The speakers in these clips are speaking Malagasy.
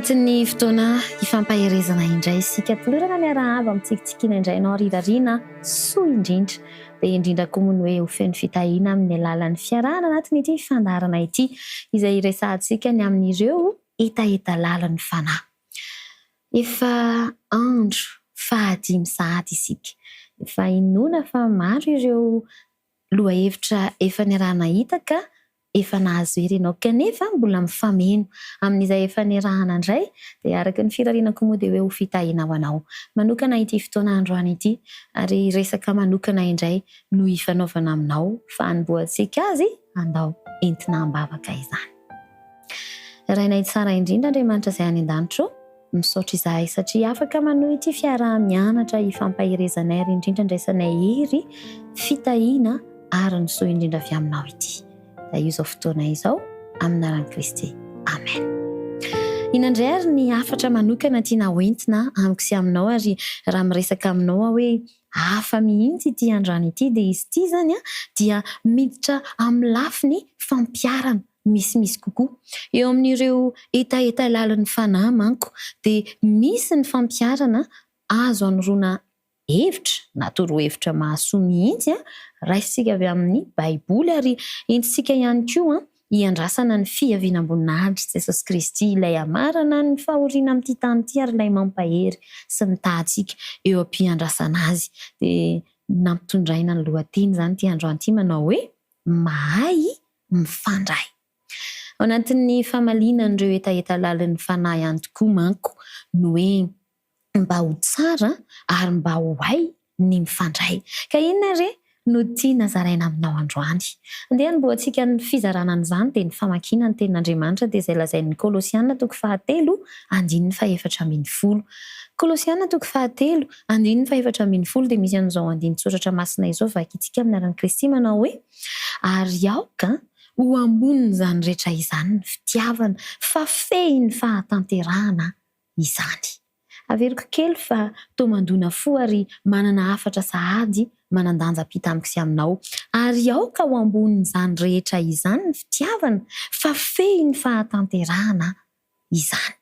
Anatin'ny fotoana ifampaherezana indray isika tolorana miarahaba mitsikitsikina indray ianao rirariana soa indrindra dia indrindra koa moa ny hoe ho feno fitahiana amin'ny alalan'ny fiarahana anatin'ity fandarana ity izay resahantsika ny amin'ireo etaeta lalan'ny fanahy. Efa andro fahadimy sahady isika, efa inoana fa maro ireo lohahevitra efa niarahana hita ka efa nahazo hery ianao kanefa mbola mifameno amin'izay efa niarahana indray dia araka ny firarianako moa dia hoe ho fitahiana ho anao manokana ity fotoana androany ity ary resaka manokana indray no ifanaovana aminao fa hanimboantsika azy andao entina hambavaka izany. Rainay tsara indrindra Andriamanitra izay any an-danitro, misaotra izahay satria afaka manohy ity fiaraha-mianatra ifampaherezanay ary indrindra ndraisanay hery fitahiana ary ny soa indrindra avy aminao ity. Da io izao fotoana izao aminaran'i Kristy. Amen. Inandray ary ny hafatra manokana tiana hoentina amiko sy aminao ary raha miresaka aminao hoe hafa mihitsy ity androany ity dia izy ity zany dia miditra amin'ny lafiny fampiarana misimisy kokoa. Eo amin'ireo etaeta lalan'ny fanahy manko dia misy ny fampiarana azo anoroana hevitra na torohevitra mahasoa mihitsy raisitsika avy amin'ny baiboly ary entintsika ihany koa hiandrasana ny fiavianam-boninahitry Jesosy Kristy ilay amarana ny fahoriana amin'ity tany ity ary ilay mampahery sy mitahantsika eo am-piandrasana azy. Dia nampitondraina ny lohateny izany ity androany ity manao hoe mahay mifandray. Ao anatin'ny famalinan'ireo etaeta lalan'ny fanahy ihany tokoa manko no hoe mba ho tsara ary mba ho hay ny mifandray. Ka inona re no tiana zaraina aminao androany? Andeha hanimboantsika ny fizarana an'izany dia ny famakiana ny tenin'Andriamanitra dia izay lazain'ny Kolosiana 3:4-10. Kolosiana 3:4-10 dia misy an'izao andiny soratra masina izao vakitsika aminaran'i Kristy manao hoe ary aoka ho ambonin'izany rehetra izany ny fitiavana fa fehy ny fahatanterahana izany. Averiko kely fa tomandona fo ary manana hafatra sahady manandanja-pita amiko sy aminao. Ary aoka ho ambonin'izany rehetra izany ny fitiavana fa fehy ny fahatanterahana izany.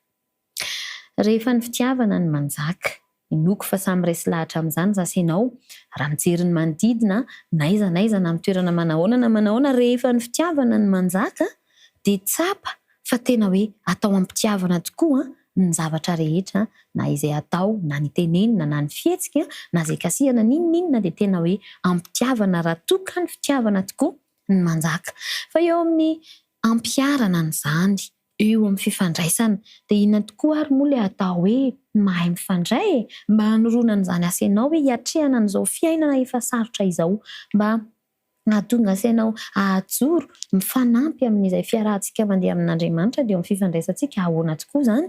Rehefa ny fitiavana ny manjaka, inoko fa samy resy lahatra amin'izany zase ianao raha mijery ny manodidina naiza na amin'ny toerana manahoana rehefa ny fitiavana ny manjaka dia tsapa fa tena hoe atao ampitiavana tokoa ny zavatra rehetra na izay atao na ny tenenina na ny fihetsika na izay kasihana ninona dia tena hoe ampitiavana raha toka ny fitiavana tokoa ny manjaka. Fa eo amin'ny ampiarana an'izany eo amin'ny fifandraisana dia inona tokoa ary moa ilay atao hoe mahay mifandray mba hanoroana an'izany asa ianao hoe hiatrehana an'izao fiainana efa sarotra izao mba nahatonga anao ahajoro mifanampy amin'izay fiarahantsika mandeha amin'Andriamanitra dia amin'ny fifandraisantsika ahoana tokoa izany.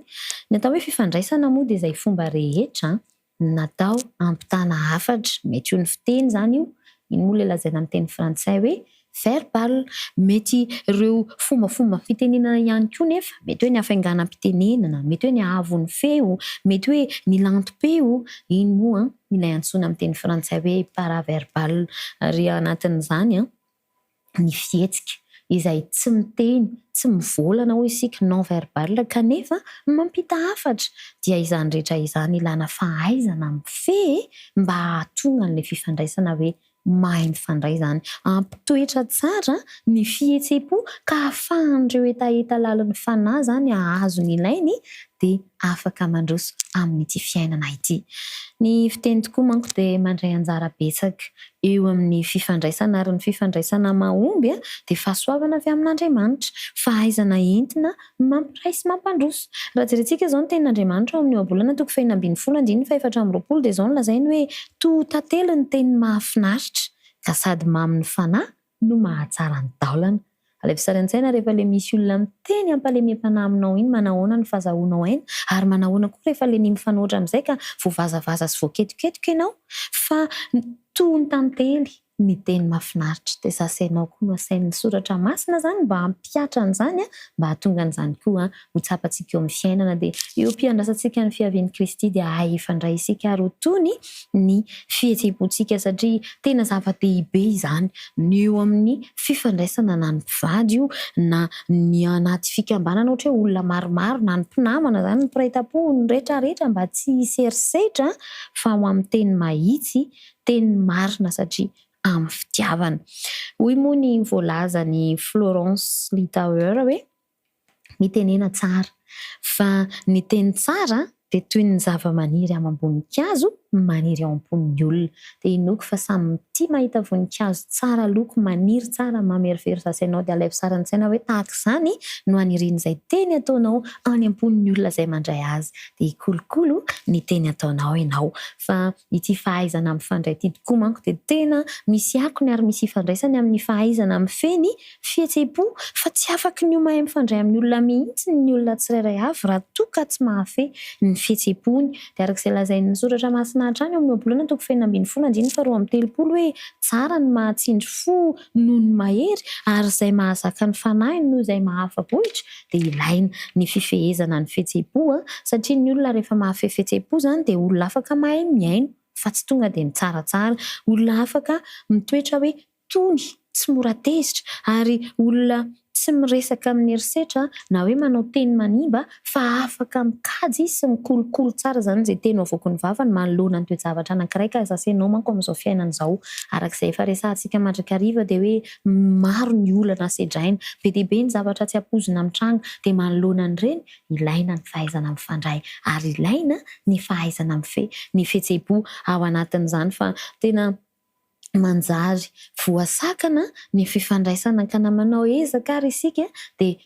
Ny atao hoe fifandraisana moa dia izay fomba rehetra natao ampitana hafatra, mety ho ny fiteny izany io, iny moa ilay lazaina amin'ny teny frantsay hoe verbal, mety ireo fomba fitenenana ihany koa nefa mety hoe ny hafainganam-pitenenana, mety hoe ny ahavon'ny feo, mety hoe ny lantom-peo, iny moa ilay antsoina amin'ny teny frantsay hoe paraverbal. Ary anatin'izany ny fihetsika izay tsy miteny, tsy mivolana hoy isika non verbal kanefa mampita hafatra dia izany rehetra izany ilana fahaizana mifehy mba hahatonga an'ilay fifandraisana hoe mahay mifandray izany. Ampitoetra tsara ny fihetsem-po ka ahafahan'ireo etaeta lalan'ny fanahy izany ahazo ny ilainy dia afaka mandroso amin'ity fiainana ity. Ny fiteny tokoa manko dia mandray anjara betsaka eo amin'ny fifandraisana ary ny fifandraisana mahomby dia fahasoavana avy amin'Andriamanitra, fahaizana entina mampiray sy mampandroso. Raha jerentsika izao ny tenin'Andriamanitra ao amin'ny ohabolana 2:4-20 dia izao no lazainy hoe toa tantely ny teny mahafinaritra ka sady mamy ny fanahy no mahatsara ny daolana. Alevisarantsaina rehefa ilay misy olona miteny ampalemem-panahy aminao iny manahoana ny fahazahoanao aina ary manahoana koa rehefa ilay ny mifanohitra amin'izay ka voavazavaza sy voaketoketoka ianao fa toa ny tantely ny teny mahafinaritra. Dia zasainao koa no asain'ny soratra masina zany mba hampiatra an'izany, mba hahatonga an'izany koa ho tsapantsika eo amin'ny fiainana. Dia eo ampiandrasantsika ny fiavian'i Kristy dia hifandray isika ary ho tony ny fihetseham-pontsika, satria tena zava-dehibe izany ny eo amin'ny fifandraisana, na ny mpivady io na ny anaty fikambanana, ohatra hoe olona maromaro, na ny mpinamana zany, ny mpiray-tam-po, ny rehetrarehetra, mba tsy hisy eriseitra fa ho amin'ny teny mahitsy, teny marina, satria amin'ny fitiavana. Hoy moa ny voalazan'ny Florence Litauer hoe mitenena tsara, fa ny teny tsara dia toy ny zava-maniry amam-boninkazo maniry ao am-pon'ny olona. Dia inoko fa samy tia mahita voninkazo tsara loko, maniry tsara, mamerovero sasainao dia alaivo sara ny saina hoe tahaka izany no hanirian'izay teny ataonao any am-pon'ny olona izay mandray azy. Dia hikolokolo ny teny ataonao ianao. Fa ity fahaizana mifandray ity tokoa manko dia tena misy akony ary misy ifandraisany amin'ny fahaizana mifeny fihetseham-po, fa tsy afaka ny mahay mifandray amin'ny olona mihitsy ny olona tsirairay avy raha toa ka tsy mahafehy ny fihetseham-pony. Dia arak'izay lazain'ny soratra masina hatrany amin'ny ohabolana toko 2:10 hoe tsara ny mahatsindry fo noho ny mahery, ary izay mahazaka ny fanahy noho izay mahafa-bohitra. Dia ilaina ny fifehezana ny fihetseham-po, satria ny olona rehefa mahafehy fihetseham-po zany dia olona afaka mahay miaino, fa tsy tonga dia ny tsaratsara, olona afaka mitoetra hoe tony, tsy mora tezitra, ary olona tsy miresaka amin'ny erisetra na hoe manao teny manimba, fa afaka mikajy sy mikolokolo tsara zany izay teny avoaka ny vavany manoloana ny toe-javatra anankiray. Ka zasainao manko amin'izao fiainana izao, arak'izay efa resahantsika mandrakariva dia hoe maro ny olana sedraina, be dia be ny zavatra tsy ampoizina mitranga, dia manoloana an'ireny ilaina ny fahaizana mifandray, ary ilaina ny fahaizana mifehy ny fihetseham-po ao anatin'izany. Fa tena manjary voasakana ny fifandraisana, ka namanao ezaka ary isika dia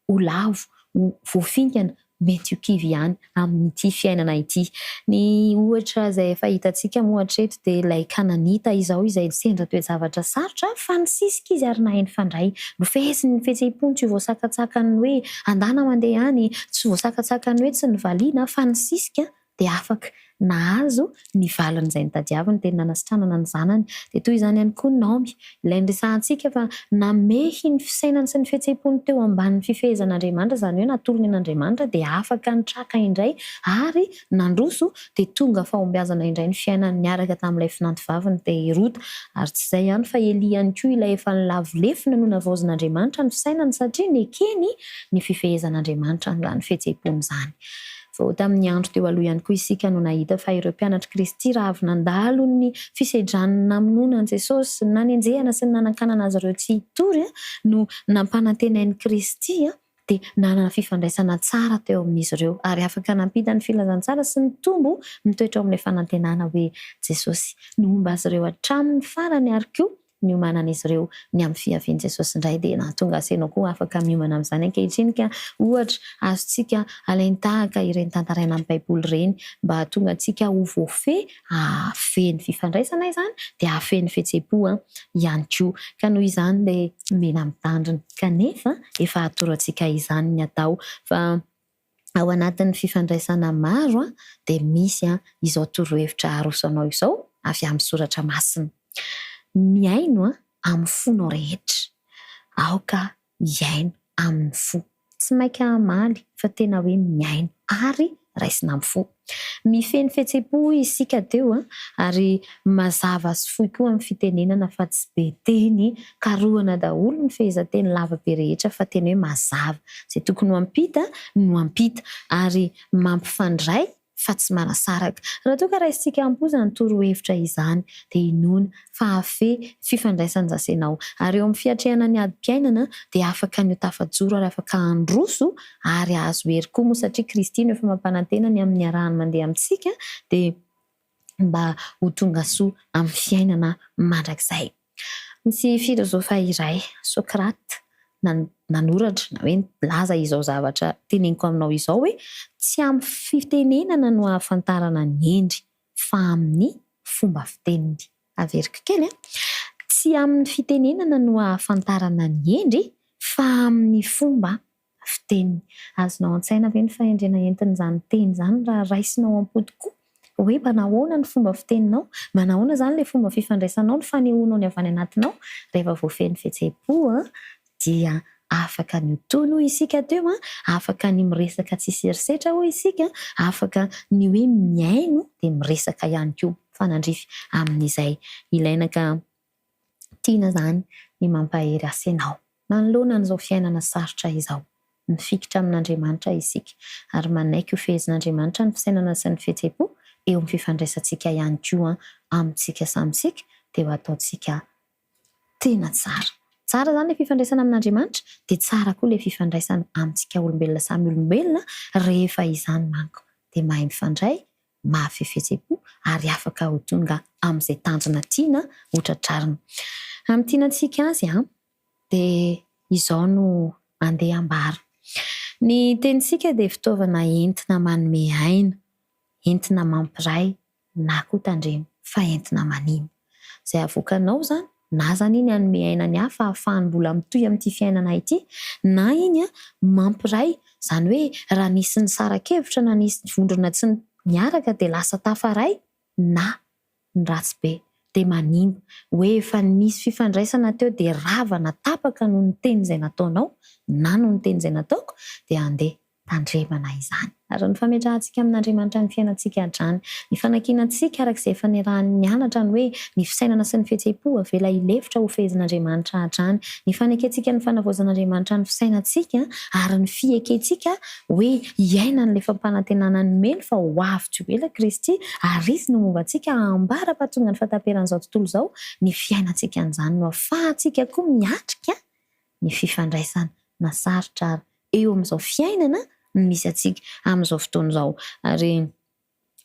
ho lavo, ho voafinkana, mety ho kivy ihany amin'ity fiainana ity. Ny ohatra izay efa hitantsika ohatra eto dia ilay Kananita izao, izay sendra toe-javatra sarotra fa nisisika izy ary nahay nifandray. Nofeheziny ny fihetseham-pony, tsy voasakatsakany hoe andana mandeha any, tsy voasakatsakany hoe tsy nivaliana, fa nisisika dia afaka nahazo ny valin'izay nitadiavany, teny nanasitranana ny zanany. Dia toy izany ihany koa Naomi, ilay niresahantsika fa namehy ny fisainany sy ny fihetseham-pony teo ambanin'ny fifehezan'Andriamanitra, izany hoe natolony an'Andriamanitra, dia afaka nitraka indray ary nandroso, dia tonga fahombiazana indray ny fiainany niaraka tamin'ilay finantovaviny Terota. Ary tsy izay ihany fa Elia ihany koa, ilay efa nilavolefona noho navaozin'Andriamanitra ny fisainany, satria nekeny ny fifehezan'Andriamanitra ny fihetseham-pony izany. Vao tamin'ny andro teo aloha ihany koa isika no nahita fa ireo mpianatra Kristy raha avy nandalo ny fisedran'ny namonoana an' Jesosy, na ny anjehana sy ny nanankanana azy ireo tsy hitory, no nampanantenain'i Kristy, dia nanana fifandraisana tsara teo amin'izy ireo, ary afaka nampita ny filazantsara sy ny tombo mitoetra ao amin'ilay fanantenana hoe Jesosy nomba azy ireo hatramin'ny farany, ary koa ny omanan'izy ireo ny amin'ny fiavian'i Jesosy indray. Dia nahatonga asainao koa afaka miomana amin'izany ankehitriny, ka ohatra azontsika alainy tahaka ireny tantaraina amin'ny Baiboly ireny, mba hahatonga antsika ho voafehy, hafehy ny fifandraisana izany, dia hafehy ny fihetseham-po ihany koa. Ka noho izany dia mena mitandrina, kanefa efa hatorantsika izany ny atao. Fa ao anatin'ny fifandraisana maro dia misy izao torohevitra arosanao izao avy amin'ny soratra masina: miaino amin'ny fonao rehetra, aoka hiaino amin'ny fo, tsy maika amaly fa tena hoe miaino ary raisina amin'ny fo. Mifeny fihetseham-po isika teo, ary mazava sy fohy koa amin'ny fitenenana, fa tsy be teny karohana daholo ny fehezanteny lava be rehetra, fa tena hoe mazava, izay tokony ho ampita no ampita, ary mampifandray fa tsy manasaraka. Raha toa ka raisitsika am-pozana ny torohevitra izany, dia inoana fa hafehy fifandraisany zasainao, ary eo amin'ny fiatrehana ny adi-piainana dia afaka ny ho tafajoro, ary afaka handroso, ary azo hery koa moa, satria Kristy no efa mampanantenany amin'ny arahany mandeha amintsika, dia mba ho tonga soa amin'ny fiainana mandrakizay. Misy filozofa iray, Sokrata, nanoratra na hoe nilaza izao zavatra teneniko aminao izao hoe tsy amin'ny fitenenana no ahafantarana ny endry, fa amin'ny fomba fiteniny. Averiko kely, tsy amin'ny fitenenana no ahafantarana ny endry, fa amin'ny fomba fiteniny. Azonao an-tsaina ve ny fahendrena entin'izany teny izany raha raisinao am-po tokoa? hoe manahoana ny fomba fiteninao, manahoana zany le fomba fifandraisanao, ny fanehoanao ny avy any anatinao. Rehefa voafeny fihetseham-po dia afaka ny tono isika teo, afaka ny miresaka tsisy erisetra hoy isika, afaka ny hoe miaino dia miresaka ihany koa fanandrify amin'izay ilaina. Ka tiana zany ny mampahery asa ianao manoloana an'izao fiainana sarotra izao. Mifikitra amin'Andriamanitra isika ary manaiky ho fehezin'Andriamanitra ny fisainana sy ny fihetseham-po eo amin'ny fifandraisantsika ihany koa amintsika samitsika dia ho ataontsika tena tsara. Tsara zany le fifandraisana amin'Andriamanitra dia tsara koa le fifandraisana amintsika olombelona samy olombelona. Rehefa izany manko dia mahay mifandray, mahafehy fihetseham-po ary afaka ho tonga amin'izay tanjona tiana ho tratrarina. Amin'ny tianantsika azy dia izao no andeha ambara. Ny tenintsika dia fitaovana entina manome aina, entina mampiray na koa tandremo fa entina manimo. Izay avoakanao zany na zany iny hanome aina ny hafa ahafahany mbola mitohy amin'ity fiainana ity, na iny mampiray zany hoe raha nisy ny sara-kevitra na nisy vondrona tsy miaraka dia lasa tafaray, na ny ratsy be dia manimba hoe efa nisy fifandraisana teo dia ravana tapaka noho ny teny izay nataonao na noho ny teny izay nataoko dia andeha tandremana izany. Ary ny fametrahantsika amin'Andriamanitra ny fiainantsika hatrany, ny fanakinantsika arak'izay efa niarahan'ny nianatra ny hoe ny fisainana sy ny fihetseham-po avela ilefitra ho fehezin'Andriamanitra hatrany, ny fanekentsika ny fanavaozan'Andriamanitra ny fisainantsika ary ny fiekentsika hoe iaina n'ilay fampanantenana ny melo fa ho avy tsy ho ela Kristy ary izy no mombantsika ambara-pahatonga ny fahataperan'izao tontolo izao. Ny fiainantsika an'izany no ahafahantsika koa miatrika ny fifandraisana na sarotra eo amin'izao fiainana misy atsika amin'izao fotoana izao. Ary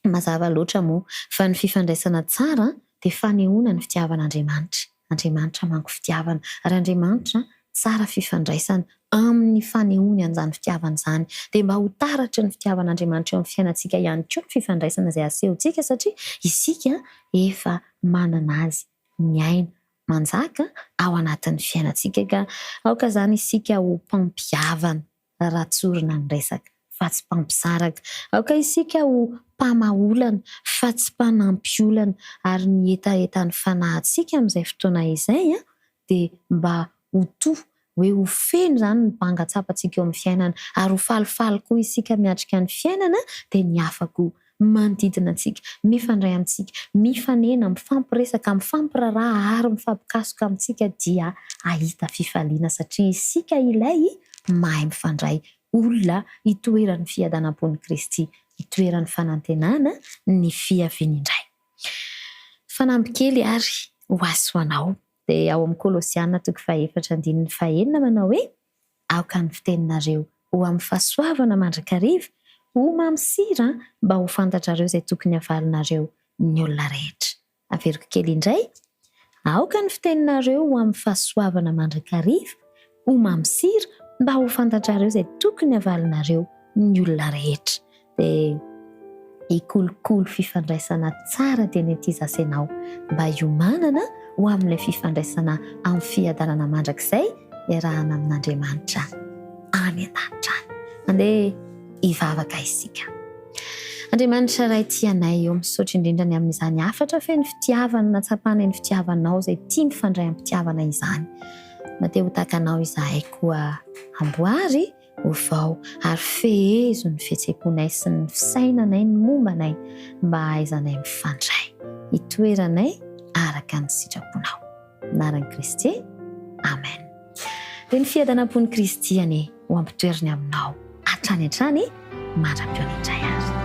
mazava loatra moa fa ny fifandraisana tsara dia fanehoana ny fitiavan'Andriamanitra. Andriamanitra manko fitiavana ary Andriamanitra tsara fifandraisana amin'ny fanehoany an'izany fitiavana izany dia mba ho taratra ny fitiavan'Andriamanitra eo amin'ny fiainantsika ihany koa ny fifandraisana izay asehontsika satria isika efa manana azy miaina manjaka ao anatin'ny fiainantsika. Ka aoka zany isika ho mpampiavana raha tsorina ny resaka fa tsy mpampisaraka. Aoka isika ho mpamaolana fa tsy mpanampiolana ary ny etaetan'ny fanahintsika amin'izay fotoana izay dia mba ho tohy hoe ho feno zany ny bangatsapantsika eo amin'ny fiainana ary ho falifaly koa isika miatrika ny fiainana dia ny afaka manodidina antsika, mifandray amintsika, mifanena, mifampiresaka, mifampiraraha ary mifampikasoka amintsika dia ahita fifaliana satria isika ilay mahay mifandray. Olona itoeran'ny fiadanam-pon'i Kristy, itoeran'ny fanantenana ny fiaviany indray. Fanamby kely ary ho azy ho anao dia ao amin'ny Kolosiana 4:4-5 manao hoe aoka ny fiteninareo ho amin'ny fahasoavana mandrakariva, ho mamsira mba ho fantatrareo izay tokony havalinareo ny olona rehetra. Averiko kely indray, aoka ny fiteninareo ho amin'ny fahasoavana mandrakariva, ho mamsira mba ho fantatrareo izay tokony havalinareo ny olona rehetra. Dia ikolokolo fifandraisana tsara dia ny ity zasenao mba hiomanana ho amin'ilay fifandraisana amin'ny fiadanana mandrakizay iarahana amin'Andriamanitra any an-danitra any. Andeha hivavaka isika. Andriamanitra iray tianay eo misaotra indrindra ny amin'izany afatra feno fitiavana na tsapana ny fitiavanao izay tia mifandray amin'ny fitiavana izany. Mate ho takanao izahay koa amboary ho vao ary fehezo ny fihetseham-ponay sy ny fisainanay ny mombanay mba hahaizanay mifandray itoeranay araka ny sitraponao. Anaran'i Kristy, amen. Dia ny fiadanam-pon'i Kristy anie ho ampitoerany aminao hatrany hatrany mandram-peo indray ary.